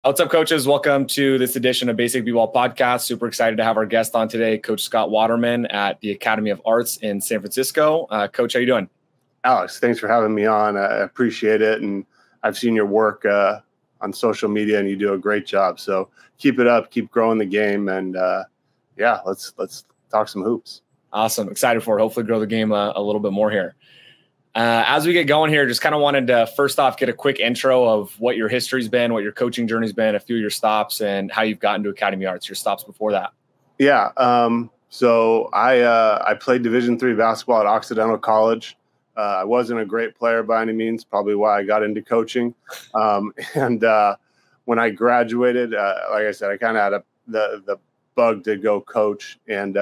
What's up, coaches? Welcome to this edition of Basic B-Ball Podcast. Super excited to have our guest on today, Coach Scott Waterman at the Academy of Arts in San Francisco. Coach, how you doing? Alex, thanks for having me on. I appreciate it. And I've seen your work on social media, and you do a great job. So keep it up, keep growing the game. And let's talk some hoops. Awesome. Excited for it. Hopefully grow the game a little bit more here. As we get going here, just kind of wanted to first off get a quick intro of what your history's been, what your coaching journey's been, a few of your stops, and how you've gotten to Academy Arts, your stops before that. Yeah. So I played Division III basketball at Occidental College. I wasn't a great player by any means, probably why I got into coaching. And when I graduated, like I said, I kind of had the bug to go coach. And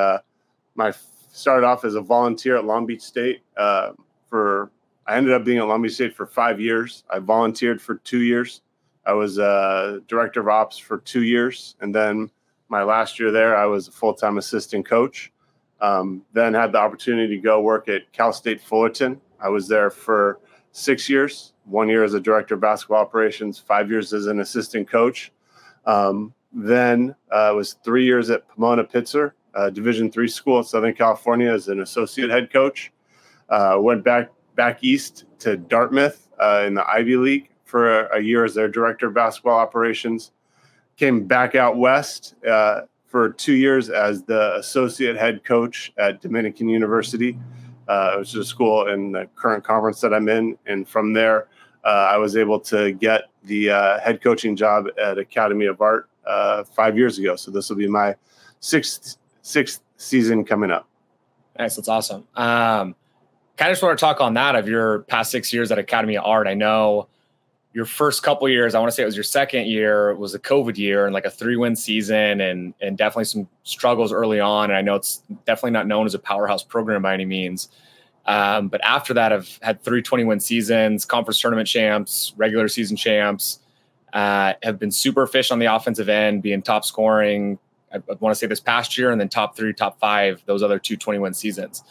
started off as a volunteer at Long Beach State. I ended up being at Long Beach State for 5 years. I volunteered for 2 years. I was director of ops for 2 years. And then my last year there, I was a full-time assistant coach. Then had the opportunity to go work at Cal State Fullerton. I was there for 6 years, 1 year as a director of basketball operations, 5 years as an assistant coach. Then I was 3 years at Pomona-Pitzer, Division III school in Southern California as an associate head coach. Went back east to Dartmouth in the Ivy League for a year as their director of basketball operations. Came back out west for 2 years as the associate head coach at Dominican University, which is a school in the current conference that I'm in. And from there, I was able to get the head coaching job at Academy of Art 5 years ago. So this will be my sixth season coming up. Nice. That's awesome. Kind of just want to talk on that of your past 6 years at Academy of Art. I know your first couple of years, I want to say it was your second year, was a COVID year and like a 3-win season and definitely some struggles early on. And I know it's definitely not known as a powerhouse program by any means. But after that, I've had 3 20-win seasons, conference tournament champs, regular season champs, have been super efficient on the offensive end, being top scoring. I want to say this past year and then top 3, top 5, those other 2 20-win seasons.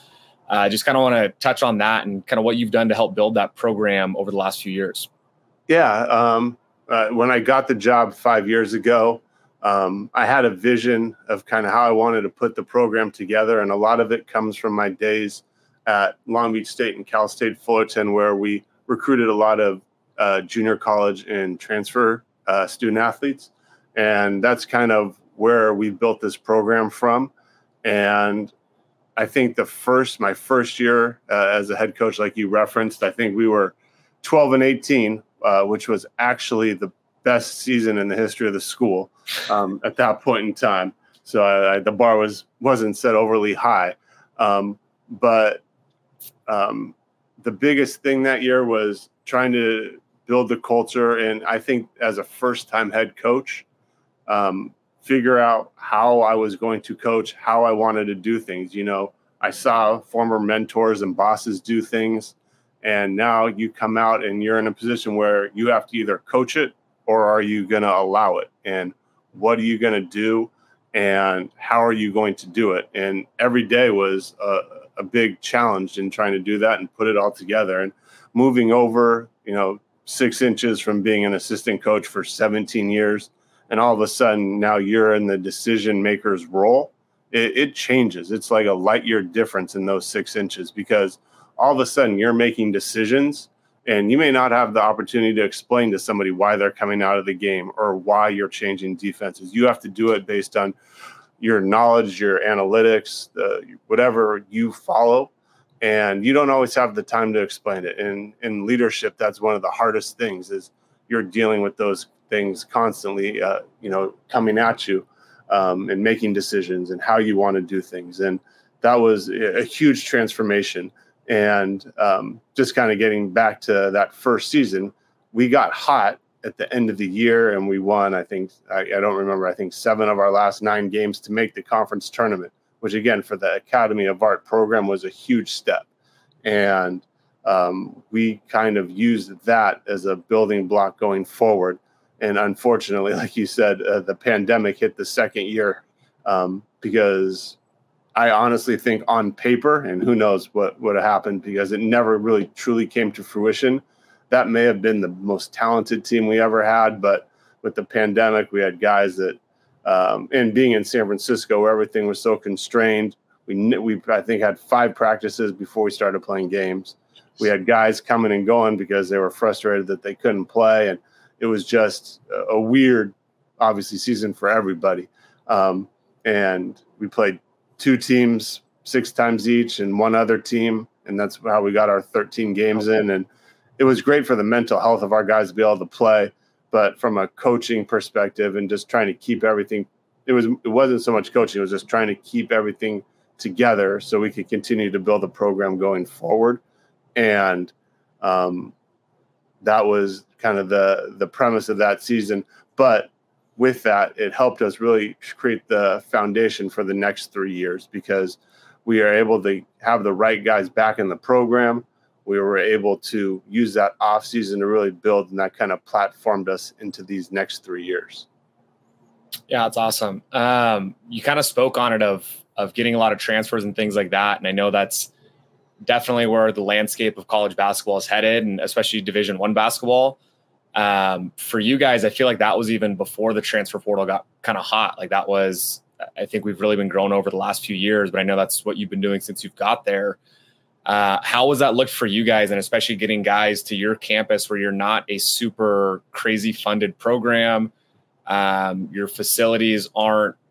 Just kind of want to touch on that and kind of what you've done to help build that program over the last few years. Yeah. When I got the job 5 years ago, I had a vision of kind of how I wanted to put the program together. And a lot of it comes from my days at Long Beach State and Cal State Fullerton, where we recruited a lot of junior college and transfer student athletes. And that's kind of where we built this program from. And I think my first year as a head coach, like you referenced, I think we were 12-18, which was actually the best season in the history of the school at that point in time. So the bar wasn't set overly high. But the biggest thing that year was trying to build the culture. And I think as a first-time head coach, figure out how I was going to coach, how I wanted to do things. You know, I saw former mentors and bosses do things, and now you come out and you're in a position where you have to either coach it or are you going to allow it? And what are you going to do? And how are you going to do it? And every day was a big challenge in trying to do that and put it all together. And moving over, 6 inches from being an assistant coach for 17 years, and all of a sudden now you're in the decision maker's role, it changes. It's like a light year difference in those 6 inches, because all of a sudden you're making decisions and you may not have the opportunity to explain to somebody why they're coming out of the game or why you're changing defenses. You have to do it based on your knowledge, your analytics, whatever you follow. And you don't always have the time to explain it. And in leadership, that's one of the hardest things, is you're dealing with those things constantly, coming at you and making decisions and how you want to do things. And that was a huge transformation. And just kind of getting back to that first season, we got hot at the end of the year and we won, I think 7 of our last 9 games to make the conference tournament, which again, for the Academy of Art program was a huge step. And we kind of used that as a building block going forward. And unfortunately, like you said, the pandemic hit the second year because I honestly think on paper, and who knows what would have happened because it never really truly came to fruition, that may have been the most talented team we ever had. But with the pandemic, we had guys that, and being in San Francisco where everything was so constrained, we I think had 5 practices before we started playing games. We had guys coming and going because they were frustrated that they couldn't play, and it was just a weird, obviously, season for everybody. And we played 2 teams 6 times each and 1 other team, and that's how we got our 13 games in. And it was great for the mental health of our guys to be able to play, but from a coaching perspective and just trying to keep everything, it wasn't so much coaching, it was just trying to keep everything together so we could continue to build the program going forward. And that was kind of the premise of that season. But with that, it helped us really create the foundation for the next 3 years, because we are able to have the right guys back in the program. We were able to use that off season to really build, and that kind of platformed us into these next 3 years. Yeah, that's awesome. You kind of spoke on it of getting a lot of transfers and things like that. And I know that's definitely where the landscape of college basketball is headed, and especially Division I basketball. For you guys, I feel like that was even before the transfer portal got kind of hot. Like that was, I think we've really been growing over the last few years, but I know that's what you've been doing since you've got there. How was that looked for you guys, and especially getting guys to your campus where you're not a super crazy funded program? Your facilities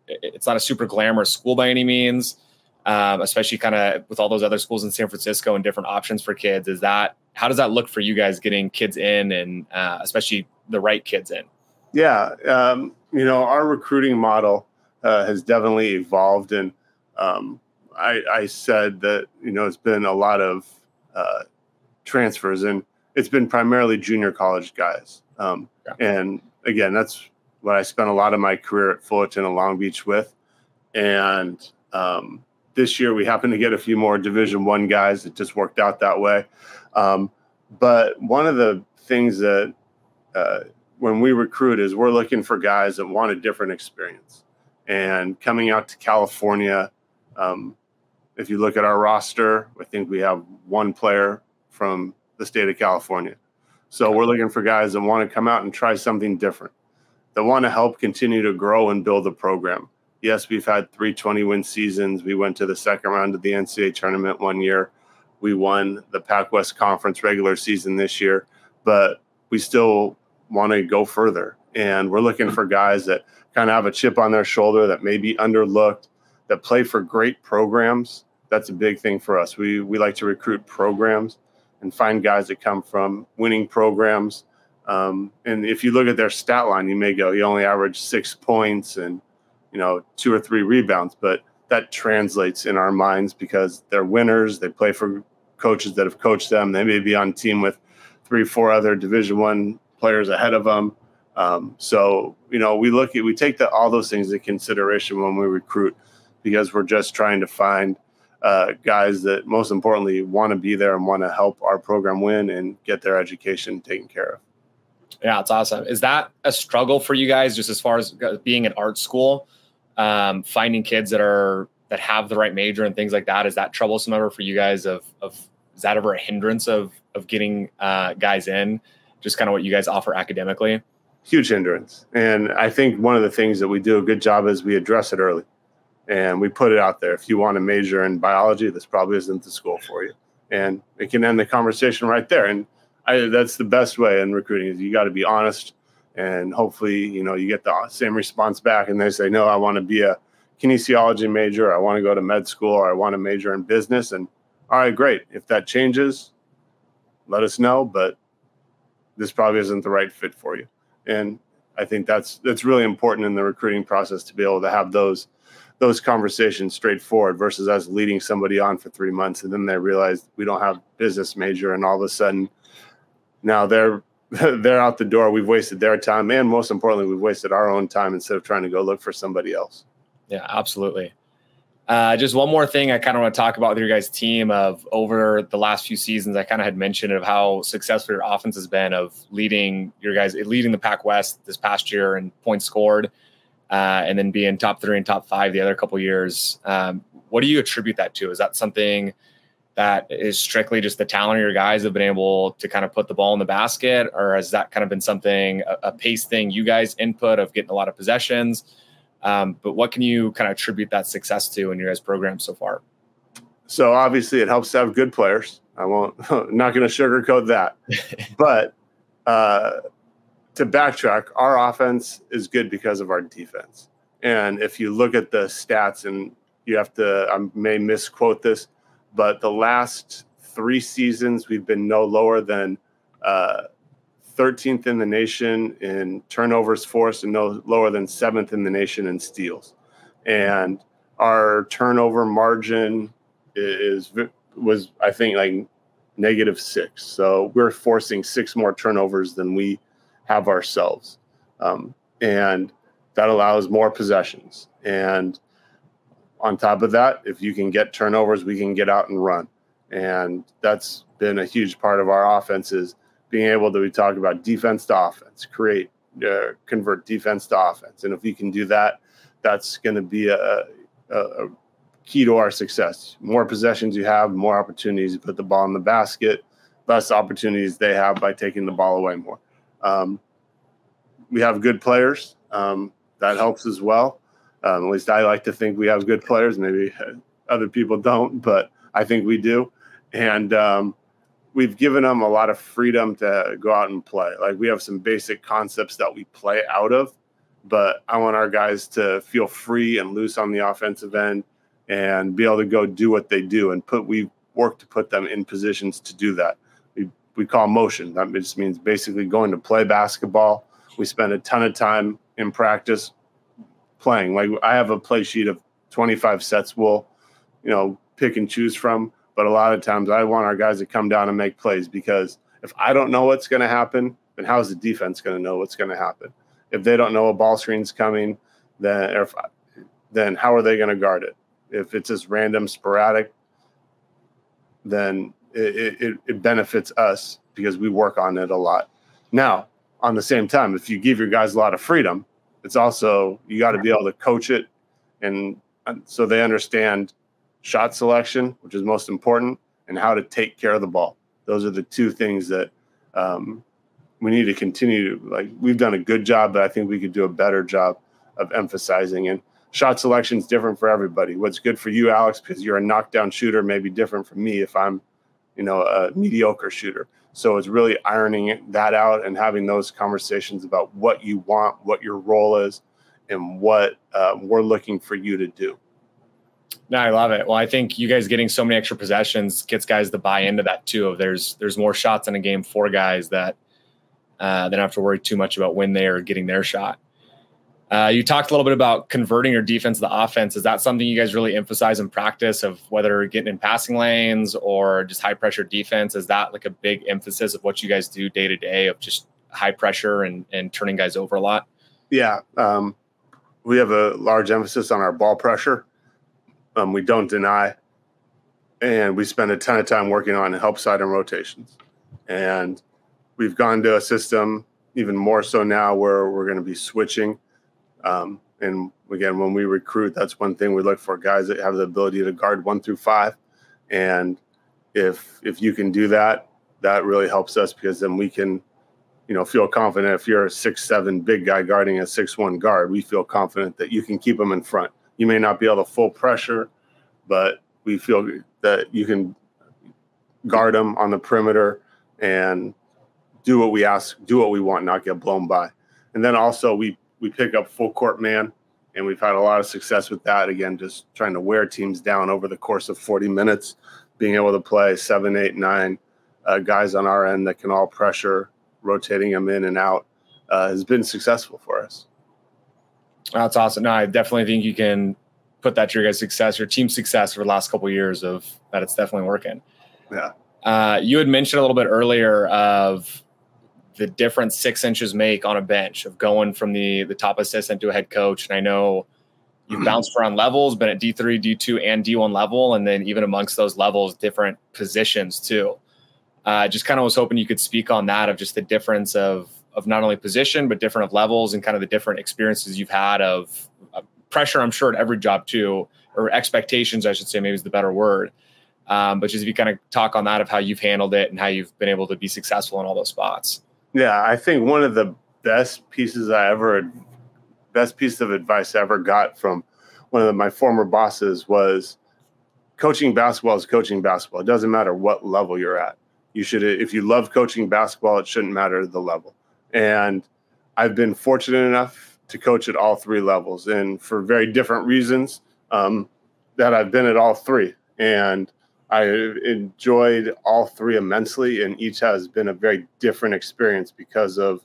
it's not a super glamorous school by any means, especially kind of with all those other schools in San Francisco and different options for kids. How does that look for you guys getting kids in, and especially the right kids in? Yeah. Our recruiting model has definitely evolved. And I said that, it's been a lot of transfers, and it's been primarily junior college guys. And again, that's what I spent a lot of my career at Fullerton and Long Beach with. And this year we happened to get a few more Division I guys. It just worked out that way. But one of the things that when we recruit is we're looking for guys that want a different experience. And coming out to California, if you look at our roster, I think we have 1 player from the state of California. So we're looking for guys that want to come out and try something different, that want to help continue to grow and build the program. Yes, we've had 3 20-win seasons. We went to the second round of the NCAA tournament one year. We won the PacWest Conference regular season this year, but we still want to go further. And we're looking for guys that kind of have a chip on their shoulder, that may be underlooked, that play for great programs. That's a big thing for us. We like to recruit programs and find guys that come from winning programs. And if you look at their stat line, you may go, he only averaged 6 points and 2 or 3 rebounds, but that translates in our minds because they're winners. They play for coaches that have coached them. They may be on team with 3 or 4 other Division I players ahead of them. So we take all those things into consideration when we recruit, because we're just trying to find guys that most importantly want to be there and want to help our program win and get their education taken care of. Yeah, it's awesome. Is that a struggle for you guys, just as far as being an art school, finding kids that have the right major and things like that? Is that troublesome ever for you guys? Is that ever a hindrance of getting guys in? Just kind of what you guys offer academically? Huge hindrance. And I think one of the things that we do a good job is we address it early, and we put it out there. If you want to major in biology, this probably isn't the school for you. And it can end the conversation right there. And that's the best way in recruiting, is you got to be honest, and hopefully, you get the same response back and they say, no, I want to be a kinesiology major. I want to go to med school, or I want to major in business. And all right, great. If that changes, let us know, but this probably isn't the right fit for you. And I think that's really important in the recruiting process, to be able to have those conversations straightforward versus us leading somebody on for 3 months and then they realize we don't have business major, and all of a sudden now they're out the door. We've wasted their time, and most importantly, we've wasted our own time instead of trying to go look for somebody else. Yeah, absolutely. Just one more thing I kind of want to talk about with your guys' team. Of over the last few seasons, I kind of had mentioned of how successful your offense has been, of leading the PacWest this past year in points scored, and then being top 3 and top 5 the other couple years. What do you attribute that to? Is that something that is strictly just the talent of your guys have been able to kind of put the ball in the basket, or has that kind of been something, a pace thing you guys input of getting a lot of possessions? But what can you kind of attribute that success to in your guys' program so far? So obviously it helps to have good players. I'm not going to sugarcoat that. But to backtrack, our offense is good because of our defense. And if you look at the stats, and you have to, I may misquote this, but the last 3 seasons, we've been no lower than 13th in the nation in turnovers forced and no lower than 7th in the nation in steals. And our turnover margin was I think like -6. So we're forcing 6 more turnovers than we have ourselves. And that allows more possessions. And on top of that, if you can get turnovers, we can get out and run. And that's been a huge part of our offense, is being able to, we talk about defense to offense, convert defense to offense. And if we can do that, that's going to be a key to our success. More possessions you have, more opportunities to put the ball in the basket, less opportunities they have by taking the ball away more. We have good players. That helps as well. At least I like to think we have good players. Maybe other people don't, but I think we do. And we've given them a lot of freedom to go out and play. Like, we have some basic concepts that we play out of, but I want our guys to feel free and loose on the offensive end and be able to go do what they do. And we work to put them in positions to do that. We call motion. That just means basically going to play basketball. We spend a ton of time in practice playing. Like, I have a play sheet of 25 sets we'll, pick and choose from. But a lot of times I want our guys to come down and make plays, because if I don't know what's going to happen, then how is the defense going to know what's going to happen? If they don't know a ball screen's coming, then how are they going to guard it? If it's just random, sporadic, then it benefits us because we work on it a lot. Now, on the same time, if you give your guys a lot of freedom, it's also, you got to be able to coach it, and so they understand shot selection, which is most important, and how to take care of the ball. Those are the 2 things that we need to continue to, like, we've done a good job, but I think we could do a better job of emphasizing. And shot selection is different for everybody. What's good for you, Alex, because you're a knockdown shooter, may be different from me if I'm, a mediocre shooter. So it's really ironing that out and having those conversations about what you want, what your role is, and what we're looking for you to do. No, I love it. Well, I think you guys getting so many extra possessions gets guys to buy into that too. There's more shots in a game for guys that they don't have to worry too much about when they are getting their shot. You talked a little bit about converting your defense to the offense. Is that something you guys really emphasize in practice, of whether getting in passing lanes or just high pressure defense? Is that like a big emphasis of what you guys do day to day, of just high pressure and turning guys over a lot? Yeah. We have a large emphasis on our ball pressure. We don't deny, and we spend a ton of time working on help side and rotations. And we've gone to a system even more so now where we're going to be switching. And again, when we recruit, that's one thing we look for, guys that have the ability to guard 1 through 5. And if you can do that, that really helps us, because then we can, feel confident. If you're a 6'7" big guy guarding a 6'1" guard, we feel confident that you can keep them in front. You may not be able to full pressure, but we feel that you can guard them on the perimeter and do what we ask, do what we want, not get blown by. And then also we pick up full court man, and we've had a lot of success with that. Again, just trying to wear teams down over the course of 40 minutes, being able to play 7, 8, 9 guys on our end that can all pressure, rotating them in and out, has been successful for us. That's awesome. No, I definitely think you can put that to your guys' success, your team's success for the last couple of years, of that it's definitely working. Yeah. You had mentioned a little bit earlier of the difference 6 inches make on a bench, of going from the top assistant to a head coach. And I know you've bounced around levels, been at D3, D2, and D1 level, and then even amongst those levels, different positions too. Just kind of was hoping you could speak on that, of just the difference of not only position, but different of levels, and kind of the different experiences you've had of pressure, I'm sure, at every job too, or expectations, I should say, maybe is the better word. But just if you kind of talk on that of how you've handled it and how you've been able to be successful in all those spots. Yeah, I think one of the best pieces of advice I ever got from one of my former bosses was coaching basketball is coaching basketball. It doesn't matter what level you're at. You should, if you love coaching basketball, it shouldn't matter the level. And I've been fortunate enough to coach at all three levels, and for very different reasons that I've been at all three. And I enjoyed all three immensely, and each has been a very different experience because of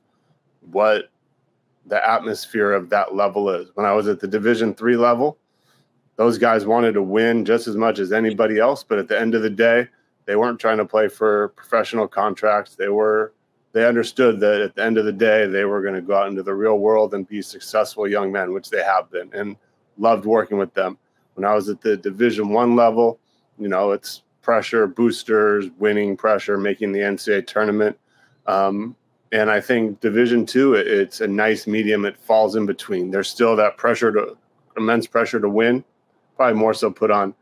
what the atmosphere of that level is. When I was at the Division III level, those guys wanted to win just as much as anybody else, but at the end of the day, they weren't trying to play for professional contracts. They understood that at the end of the day, they were going to go out into the real world and be successful young men, which they have been, and loved working with them. When I was at the Division I level, it's pressure, boosters, winning pressure, making the NCAA tournament. And I think Division II, it's a nice medium. It falls in between. There's still that immense pressure to win, probably more so put on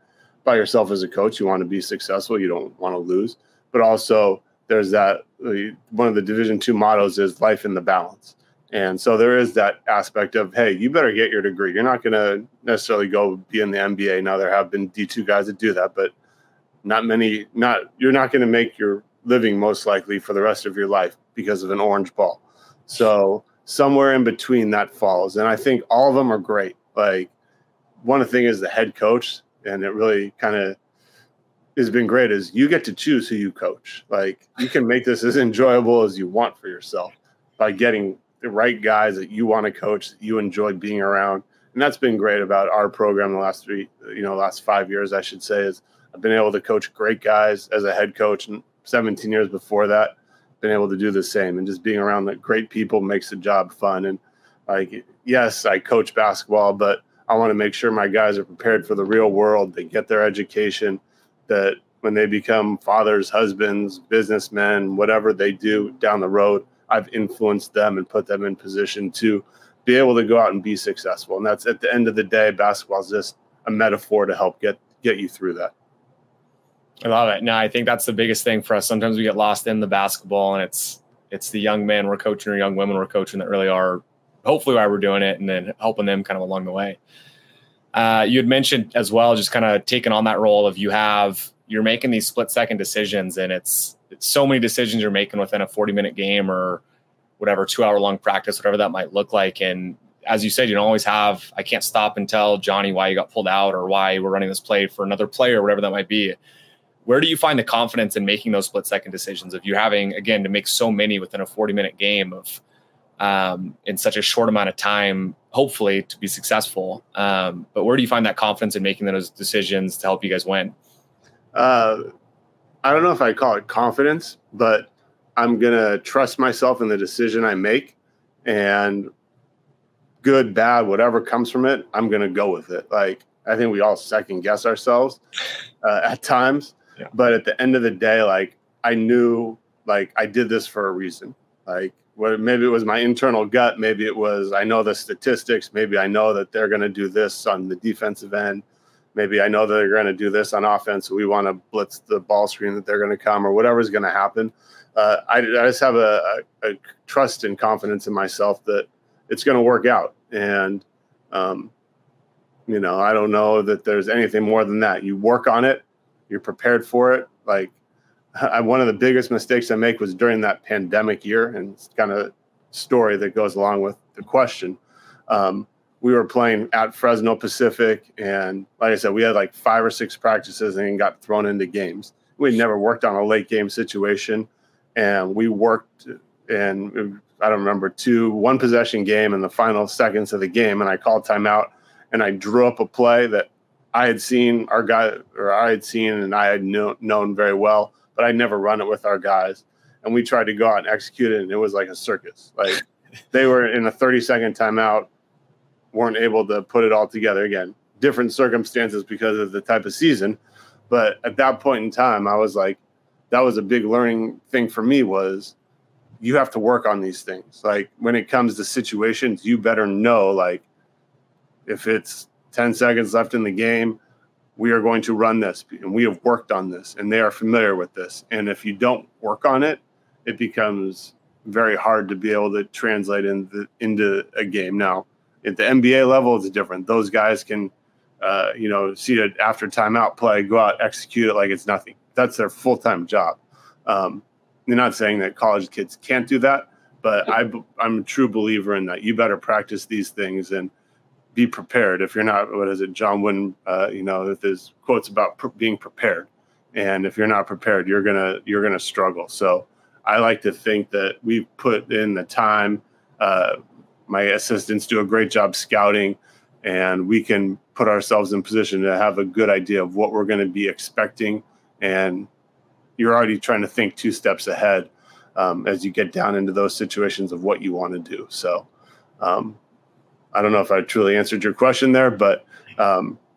by yourself as a coach. You want to be successful. You don't want to lose. But also there's that, one of the Division II mottos is life in the balance. And so there is that aspect of, hey, you better get your degree. You're not going to necessarily go be in the NBA. Now, there have been D2 guys that do that, but you're not going to make your living most likely for the rest of your life because of an orange ball. So somewhere in between that falls. And I think all of them are great. Like, one thing is the head coach, and it really kind of has been great, is you get to choose who you coach. Like, you can make this as enjoyable as you want for yourself by getting the right guys that you want to coach, that you enjoy being around. And that's been great about our program the last 5 years, I should say, is I've been able to coach great guys as a head coach, and 17 years before that, been able to do the same. And just being around the great people makes the job fun. And like, yes, I coach basketball, but I want to make sure my guys are prepared for the real world. They get their education, that when they become fathers, husbands, businessmen, whatever they do down the road, I've influenced them and put them in position to be able to go out and be successful. And that's, at the end of the day, basketball is just a metaphor to help get you through that. I love it. No, I think that's the biggest thing for us. Sometimes we get lost in the basketball, and it's the young men we're coaching or young women we're coaching that really are hopefully why we're doing it, and then helping them kind of along the way. You had mentioned as well, just kind of taking on that role of you're making these split-second decisions, and it's so many decisions you're making within a 40-minute game or whatever, 2-hour-long practice, whatever that might look like. And as you said, you don't always have, I can't stop and tell Johnny why you got pulled out or why we're running this play for another player or whatever that might be. Where do you find the confidence in making those split-second decisions of you having, again, to make so many within a 40-minute game of in such a short amount of time, hopefully to be successful? But where do you find that confidence in making those decisions to help you guys win? I don't know if I call it confidence, but I'm going to trust myself in the decision I make, and good, bad, whatever comes from it, I'm going to go with it. Like, I think we all second guess ourselves at times, yeah. But at the end of the day, like, I knew, like, I did this for a reason. Like, maybe it was my internal gut. Maybe it was, I know the statistics. Maybe I know that they're going to do this on the defensive end. Maybe I know that they're going to do this on offense. So we want to blitz the ball screen that they're going to come, or whatever's going to happen. I just have a trust and confidence in myself that it's going to work out. And, I don't know that there's anything more than that. You work on it. You're prepared for it. Like, one of the biggest mistakes I make was during that pandemic year, and it's kind of story that goes along with the question. We were playing at Fresno Pacific, and like I said, we had like 5 or 6 practices and got thrown into games. We'd never worked on a late game situation, and we worked, and I don't remember, 1 possession game in the final seconds of the game, and I called timeout, and I drew up a play that I had seen and I had known very well, but I'd never run it with our guys. And we tried to go out and execute it, and it was like a circus. Like, they were in a 30-second timeout, weren't able to put it all together. Again, different circumstances because of the type of season. But at that point in time, I was like, that was a big learning thing for me, was you have to work on these things. Like, when it comes to situations, you better know, like, if it's 10 seconds left in the game, we are going to run this, and we have worked on this, and they are familiar with this. And if you don't work on it, it becomes very hard to be able to translate into a game. Now, at the NBA level, it's different. Those guys can, see it after timeout play, go out, execute it like it's nothing. That's their full-time job. You're not saying that college kids can't do that, but I'm a true believer in that. You better practice these things and be prepared. If you're not, what is it, John Wooden, with his quotes about being prepared. And if you're not prepared, you're gonna struggle. So I like to think that we've put in the time. My assistants do a great job scouting, and we can put ourselves in position to have a good idea of what we're going to be expecting. And you're already trying to think 2 steps ahead as you get down into those situations of what you want to do. So I don't know if I truly answered your question there, but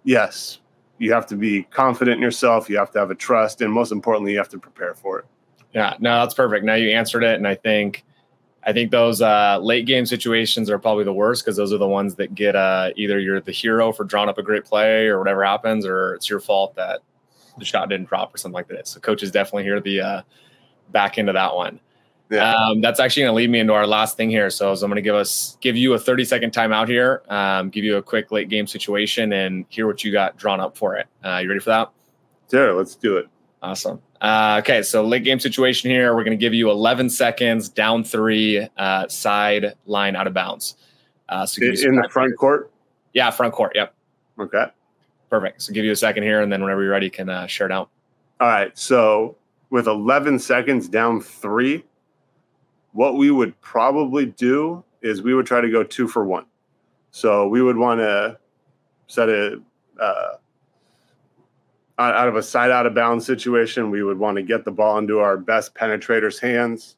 yes, you have to be confident in yourself. You have to have a trust. And most importantly, you have to prepare for it. Yeah, no, that's perfect. Now you answered it. And I think those late game situations are probably the worst, because those are the ones that get either you're the hero for drawing up a great play or whatever happens, or it's your fault that the shot didn't drop or something like that. So coach is definitely here the back end of that one. Yeah. That's actually going to lead me into our last thing here. So I'm going to give you a 30-second timeout here, give you a quick late game situation, and hear what you got drawn up for it. You ready for that? Sure, let's do it. Awesome. Okay, so late game situation here. We're going to give you 11 seconds, down 3, sideline out of bounds. So in the front court? Yeah, front court. Yep. Okay. Perfect. So give you a second here, and then whenever you're ready, you can share it out. All right. So with 11 seconds, down 3, what we would probably do is we would try to go 2 for 1. So we would want to set it out of a side out of bounds situation. We would want to get the ball into our best penetrator's hands.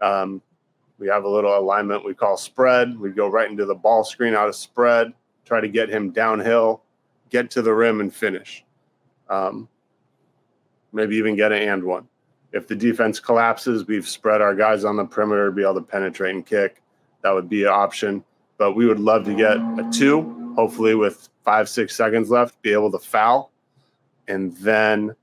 We have a little alignment we call spread. We go right into the ball screen out of spread, try to get him downhill, get to the rim, and finish. Maybe even get an and one. If the defense collapses, we've spread our guys on the perimeter to be able to penetrate and kick. That would be an option. But we would love to get a 2, hopefully with 5-6 seconds left, be able to foul. And then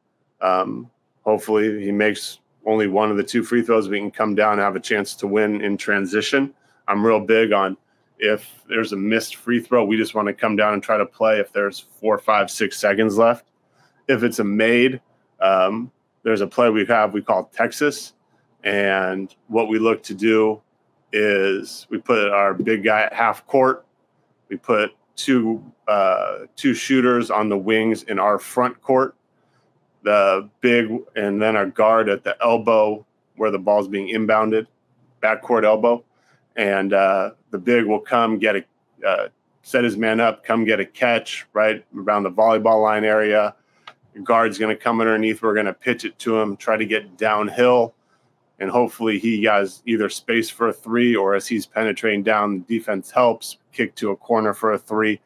hopefully he makes only one of the 2 free throws. We can come down and have a chance to win in transition. I'm real big on, if there's a missed free throw, we just want to come down and try to play if there's 4, 5, 6 seconds left. If it's a made, there's a play we call Texas. And what we look to do is we put our big guy at half court. We put two shooters on the wings in our front court, the big, and then our guard at the elbow where the ball's being inbounded, backcourt elbow. And the big will come get set his man up, come get a catch right around the volleyball line area. The guard's going to come underneath. We're going to pitch it to him, try to get downhill, and hopefully he has either space for a 3, or as he's penetrating down, the defense helps, kick to a corner for a 3,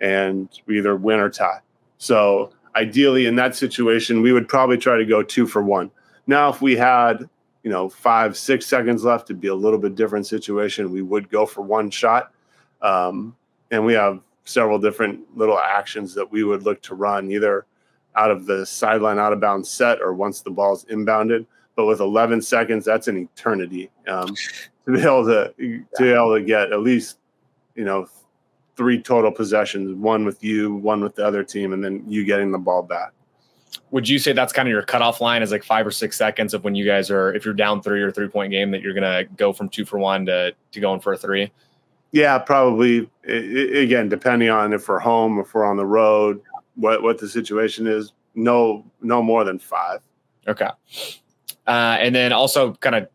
and we either win or tie. So ideally in that situation, we would probably try to go 2 for 1. Now, if we had 5, 6 seconds left, it'd be a little bit different situation. We would go for 1 shot. And we have several different little actions that we would look to run, either out of the sideline out of bounds set or once the ball's inbounded. But with 11 seconds, that's an eternity to be able to get at least 3 total possessions, 1 with you, 1 with the other team, and then you getting the ball back. Would you say that's kind of your cutoff line, is like 5 or 6 seconds of when you guys are, if you're down 3 or 3-point game, that you're going to go from 2 for 1 to going for a 3? Yeah, probably. Again, depending on if we're home, if we're on the road, what the situation is, no more than 5. Okay. And then also kind of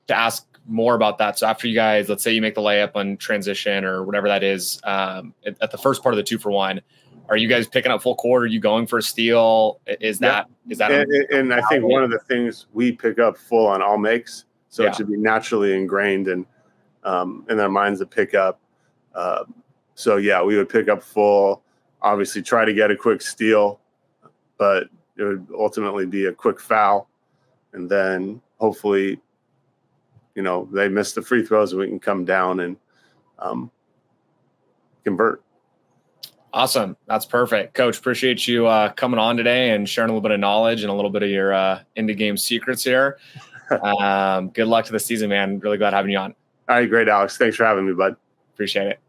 to ask more about that. So after you guys, let's say you make the layup on transition or whatever that is, at the first part of the 2 for 1, are you guys picking up full court? Are you going for a steal? Is that? And I think one of the things, we pick up full on all makes. So it should be naturally ingrained in their minds to pick up. So yeah, we would pick up full, obviously try to get a quick steal, but it would ultimately be a quick foul. And then hopefully, they miss the free throws and we can come down and convert. Awesome. That's perfect. Coach, appreciate you coming on today and sharing a little bit of knowledge and a little bit of your indie game secrets here. Good luck to the season, man. Really glad having you on. All right, great, Alex. Thanks for having me, bud. Appreciate it.